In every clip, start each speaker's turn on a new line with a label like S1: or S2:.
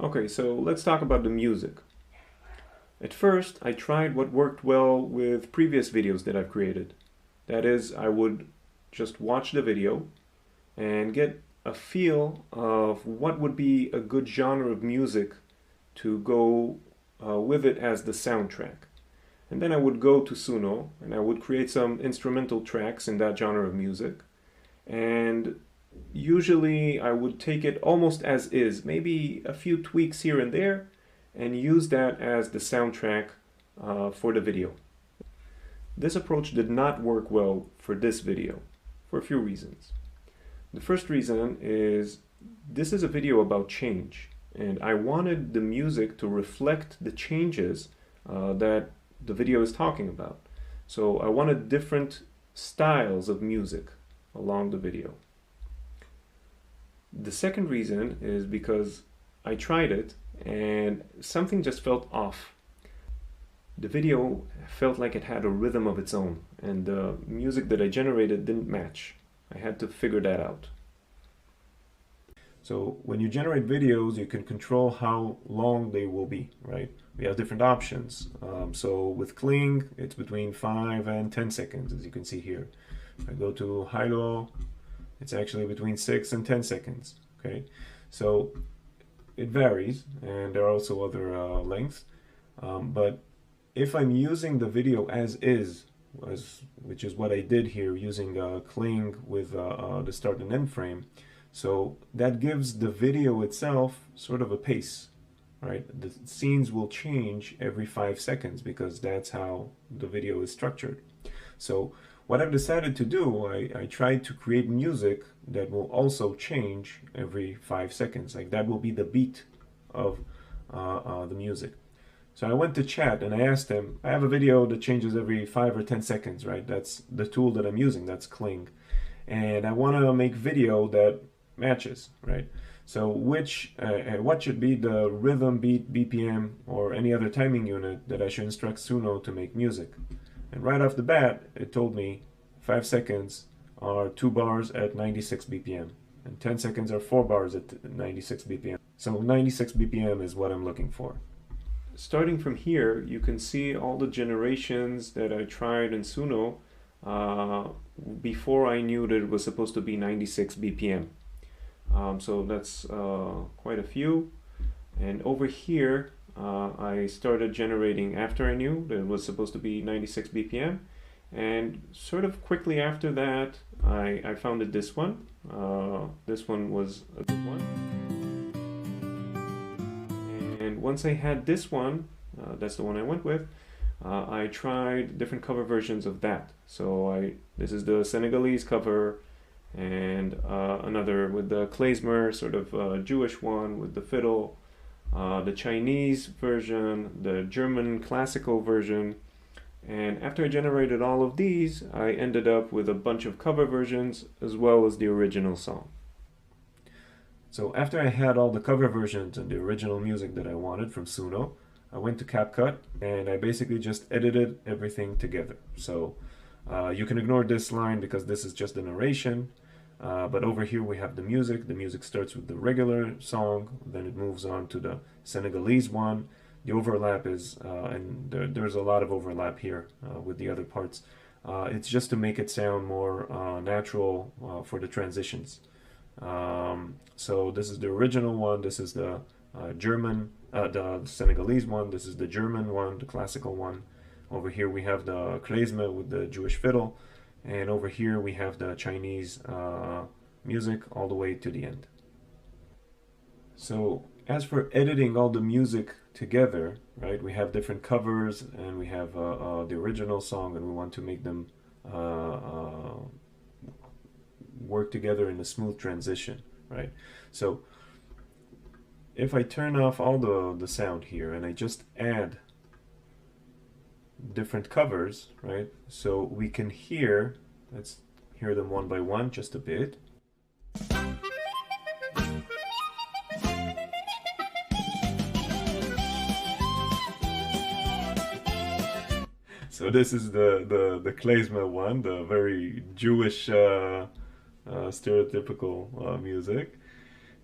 S1: Okay, so let's talk about the music. At first, I tried what worked well with previous videos that I've created. That is, I would just watch the video and get a feel of what would be a good genre of music to go with it as the soundtrack. And then I would go to Suno and I would create some instrumental tracks in that genre of music. And usually I would take it almost as is, maybe a few tweaks here and there, and use that as the soundtrack for the video. This approach did not work well for this video for a few reasons. The first reason is this is a video about change, and I wanted the music to reflect the changes that the video is talking about. So I wanted different styles of music along the video. The second reason is because I tried it and something just felt off. The video felt like it had a rhythm of its own, and the music that I generated didn't match. I had to figure that out. So when you generate videos, you can control how long they will be, right? We have different options. So with Kling, it's between 5 and 10 seconds, as you can see here. If I go to Hilo, it's actually between 6 and 10 seconds, okay? So it varies, and there are also other lengths. But if I'm using the video as is, which is what I did here, using Kling with the start and end frame, so that gives the video itself sort of a pace, right? The scenes will change every 5 seconds because that's how the video is structured. So what I've decided to do, I tried to create music that will also change every 5 seconds. Like that will be the beat of the music. So I went to chat and I asked him, I have a video that changes every 5 or 10 seconds, right? That's the tool that I'm using, that's Kling. And I want to make video that matches, right? So what should be the rhythm, beat, BPM, or any other timing unit that I should instruct Suno to make music? And right off the bat, it told me 5 seconds are 2 bars at 96 BPM, and 10 seconds are 4 bars at 96 BPM. So 96 BPM is what I'm looking for. Starting from here, you can see all the generations that I tried in Suno before I knew that it was supposed to be 96 BPM. So that's quite a few. And over here, I started generating after I knew that it was supposed to be 96 BPM. And sort of quickly after that, I founded this one. This one was a good one. And once I had this one, that's the one I went with, I tried different cover versions of that. So this is the Senegalese cover, and another with the klezmer, sort of Jewish one with the fiddle, the Chinese version, the German classical version. And after I generated all of these, I ended up with a bunch of cover versions as well as the original song. So after I had all the cover versions and the original music that I wanted from Suno, I went to CapCut and I basically just edited everything together. So you can ignore this line because this is just the narration. But over here we have the music. The music starts with the regular song, then it moves on to the Senegalese one. The overlap is, and there's a lot of overlap here with the other parts. It's just to make it sound more natural for the transitions. So this is the original one, this is the the Senegalese one, this is the German one, the classical one. Over here we have the klezmer with the Jewish fiddle, and over here we have the Chinese music all the way to the end. So as for editing all the music together, right, we have different covers and we have the original song, and we want to make them work together in a smooth transition, right? So if I turn off all the sound here and I just add different covers, right, so we can hear, let's hear them one by one just a bit. So this is the klezmer one, the very Jewish stereotypical music,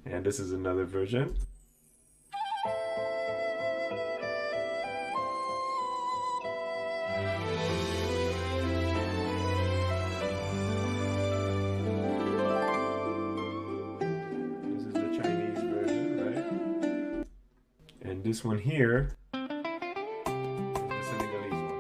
S1: and this is another version. And this one here, the Senegalese one.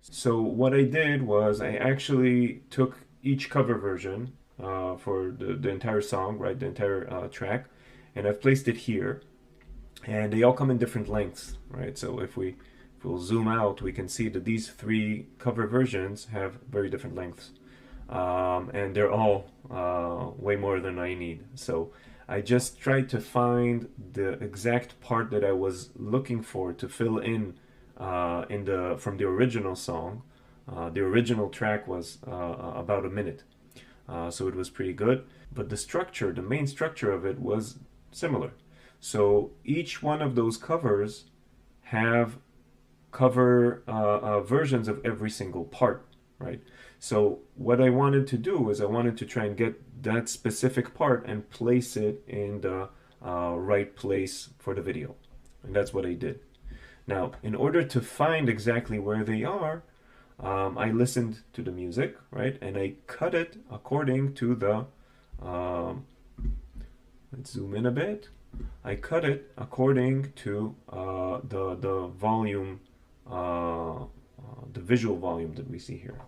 S1: So what I did was I actually took each cover version for the entire song, right, the entire track, and I've placed it here, and they all come in different lengths, right? So if we'll zoom out, we can see that these three cover versions have very different lengths, and they're all way more than I need. So I just tried to find the exact part that I was looking for to fill in from the original song. The original track was about a minute, so it was pretty good. But the structure, the main structure of it was similar. So each one of those covers have cover versions of every single part, right? So what I wanted to do is I wanted to try and get that specific part and place it in the right place for the video. And that's what I did. Now, in order to find exactly where they are, I listened to the music, right? And I cut it according to the, let's zoom in a bit. I cut it according to the volume, the visual volume that we see here.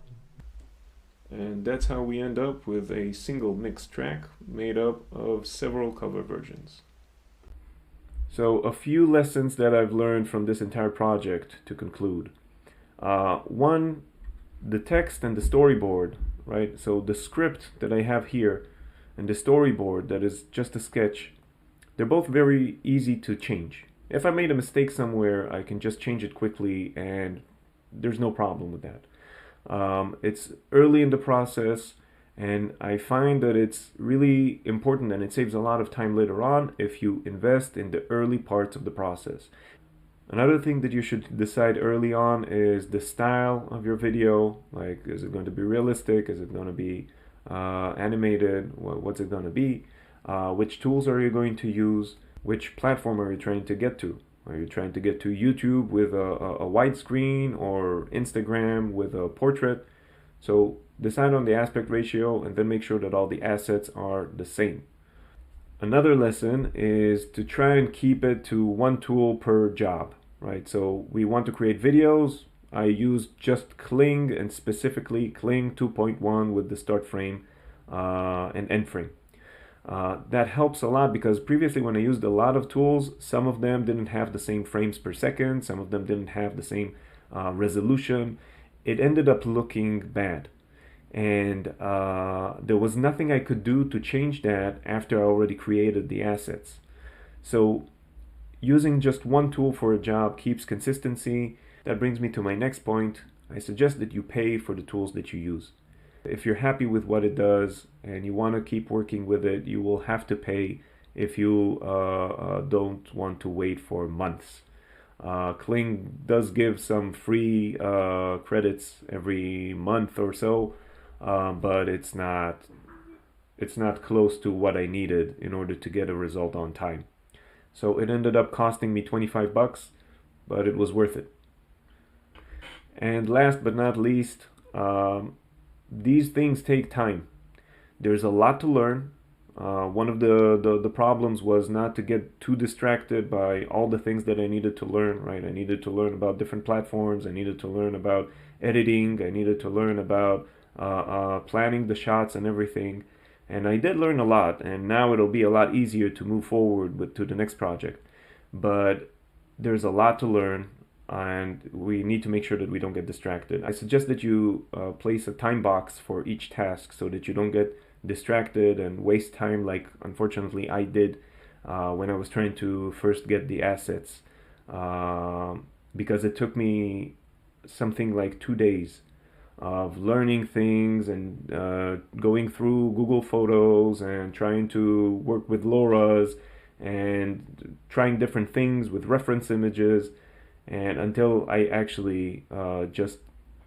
S1: And that's how we end up with a single mixed track made up of several cover versions. So a few lessons that I've learned from this entire project to conclude. One, the text and the storyboard, right? So the script that I have here and the storyboard that is just a sketch, they're both very easy to change. If I made a mistake somewhere, I can just change it quickly and there's no problem with that. It's early in the process, and I find that it's really important and it saves a lot of time later on if you invest in the early parts of the process. Another thing that you should decide early on is the style of your video. Like, is it going to be realistic? Is it going to be animated? What's it going to be? Which tools are you going to use? Which platform are you trying to get to? Are you trying to get to YouTube with a widescreen or Instagram with a portrait? So decide on the aspect ratio and then make sure that all the assets are the same. Another lesson is to try and keep it to one tool per job, right? So we want to create videos. I use just Kling, and specifically Kling 2.1 with the start frame and end frame. That helps a lot because previously when I used a lot of tools, some of them didn't have the same frames per second, some of them didn't have the same resolution. It ended up looking bad. And there was nothing I could do to change that after I already created the assets. So using just one tool for a job keeps consistency. That brings me to my next point. I suggest that you pay for the tools that you use. If you're happy with what it does and you want to keep working with it, you will have to pay if you don't want to wait for months. Kling does give some free credits every month or so, but it's not close to what I needed in order to get a result on time. So it ended up costing me $25, but it was worth it. And last but not least, these things take time. There's a lot to learn. One of the problems was not to get too distracted by all the things that I needed to learn, right? I needed to learn about different platforms. I needed to learn about editing. I needed to learn about planning the shots and everything. And I did learn a lot, and now it'll be a lot easier to move forward to the next project. But there's a lot to learn, and we need to make sure that we don't get distracted. I suggest that you place a time box for each task so that you don't get distracted and waste time like unfortunately I did when I was trying to first get the assets, because it took me something like 2 days of learning things and going through Google Photos and trying to work with LoRa's and trying different things with reference images, and until I actually just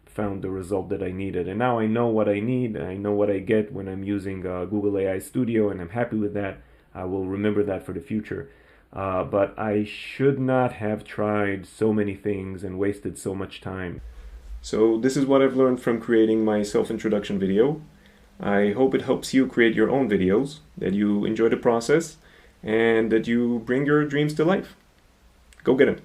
S1: found the result that I needed. And now I know what I need, I know what I get when I'm using Google AI Studio, and I'm happy with that. I will remember that for the future. But I should not have tried so many things and wasted so much time. So this is what I've learned from creating my self-introduction video. I hope it helps you create your own videos, that you enjoy the process, and that you bring your dreams to life. Go get them.